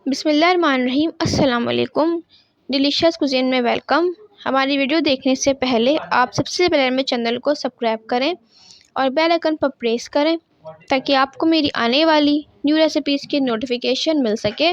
बिस्मिल्लाहिर्रहमानिर्रहीम। अस्सलाम वालेकुम। डिलीशियस कुज़ीन में वेलकम। हमारी वीडियो देखने से पहले आप सबसे पहले मेरे चैनल को सब्सक्राइब करें और बेल आइकन पर प्रेस करें ताकि आपको मेरी आने वाली न्यू रेसिपीज़ की नोटिफिकेशन मिल सके।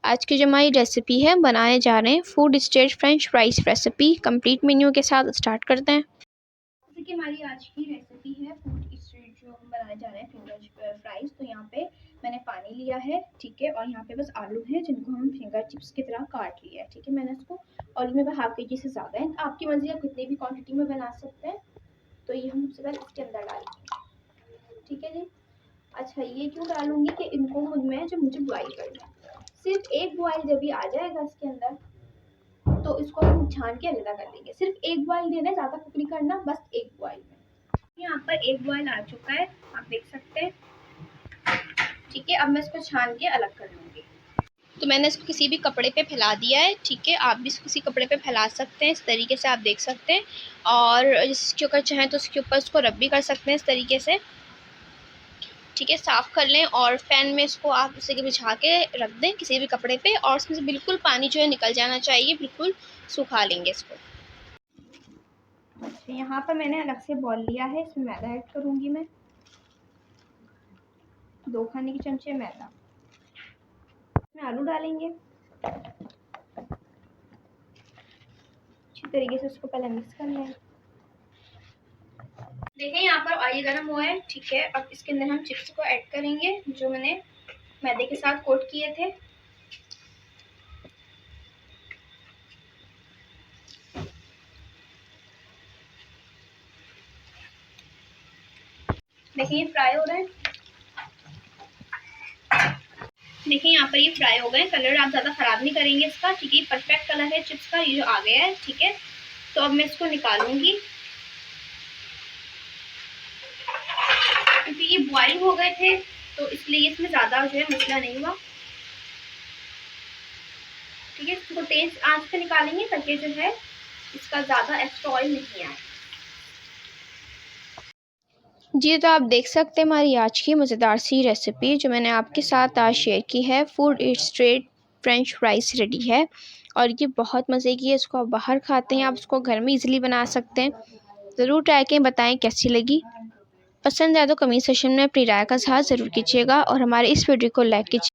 आज की जो हमारी रेसिपी है, बनाने जा रहे हैं food street French fries recipe. Complete menu के साथ स्टार्ट करते हैं। जैसे कि हमारी आज की रेसिपी है फूड स्ट्रीट, जो हम बनाने जा रहे हैं फिंगर फ्राइज़। तो यहाँ पे मैंने पानी लिया है, ठीक है, और यहाँ पे बस आलू हैं जिनको हम फिंगर चिप्स की तरह काट लिया है, ठीक है। मैंने इसको, और इसमें हाफ के जी से ज़्यादा है, आपकी मर्ज़ी आप कितनी भी क्वांटिटी में बना सकते हैं। तो ये हम सबसे पहले इसके अंदर डालेंगे, ठीक है जी। अच्छा, ये क्यों डालूंगी कि इनको मुझे बॉइल करना है। सिर्फ एक बॉइल जब भी आ जाएगा इसके अंदर तो इसको हम छान के अलग कर लेंगे। सिर्फ एक बॉइल देना है, ज़्यादा कुक नहीं करना, बस एक बॉइल में। यहाँ पर एक बॉइल आ चुका है, आप देख सकते हैं, ठीक है। अब मैं इसको छान के अलग कर लूँगी। तो मैंने इसको किसी भी कपड़े पे फैला दिया है, ठीक है। आप भी इसको किसी कपड़े पे फैला सकते हैं, इस तरीके से आप देख सकते हैं। और इसके ऊपर चाहें तो उसके ऊपर इसको रब भी कर सकते हैं इस तरीके से, ठीक है। साफ़ कर लें और फैन में इसको आप उसे के बिछा के रख दें किसी भी कपड़े पे, और उसमें से बिल्कुल पानी जो है निकल जाना चाहिए, बिल्कुल सुखा लेंगे इसको। अच्छा, यहाँ पर मैंने अलग से बॉल लिया है, इसमें मैदा ऐड करूँगी मैं, 2 खाने के चमचे मैदा। इसमें आलू डालेंगे, अच्छी तरीके से उसको पहले मिक्स कर लें। देखें यहाँ पर ऑयल गर्म हुआ है, ठीक है। अब इसके अंदर हम चिप्स को ऐड करेंगे जो मैंने मैदे के साथ कोट किए थे। देखिए ये फ्राई हो रहे हैं, देखिए यहाँ पर ये फ्राई हो गए। कलर आप ज़्यादा ख़राब नहीं करेंगे इसका, ठीक है। परफेक्ट कलर है चिप्स का, ये जो आ गया है, ठीक है। तो अब मैं इसको निकालूंगी क्योंकि ये बॉईल हो गए थे, तो इसलिए इसमें ज़्यादा जो है मसला नहीं हुआ, ठीक है। इसको तेज आंच पे निकालेंगे ताकि जो है इसका ज़्यादा एक्स्ट्रा ऑयल नहीं आए। जी, तो आप देख सकते हैं हमारी आज की मज़ेदार सी रेसिपी जो मैंने आपके साथ आज शेयर की है, food street French fries ready है। और ये बहुत मज़े की है, इसको आप बाहर खाते हैं, आप इसको घर में इजीली बना सकते हैं। ज़रूर ट्राई करें, बताएं कैसी लगी। पसंद आए तो कमेंट सेक्शन में अपनी राय का इज़हार ज़रूर कीजिएगा और हमारे इस वीडियो को लाइक कीजिए।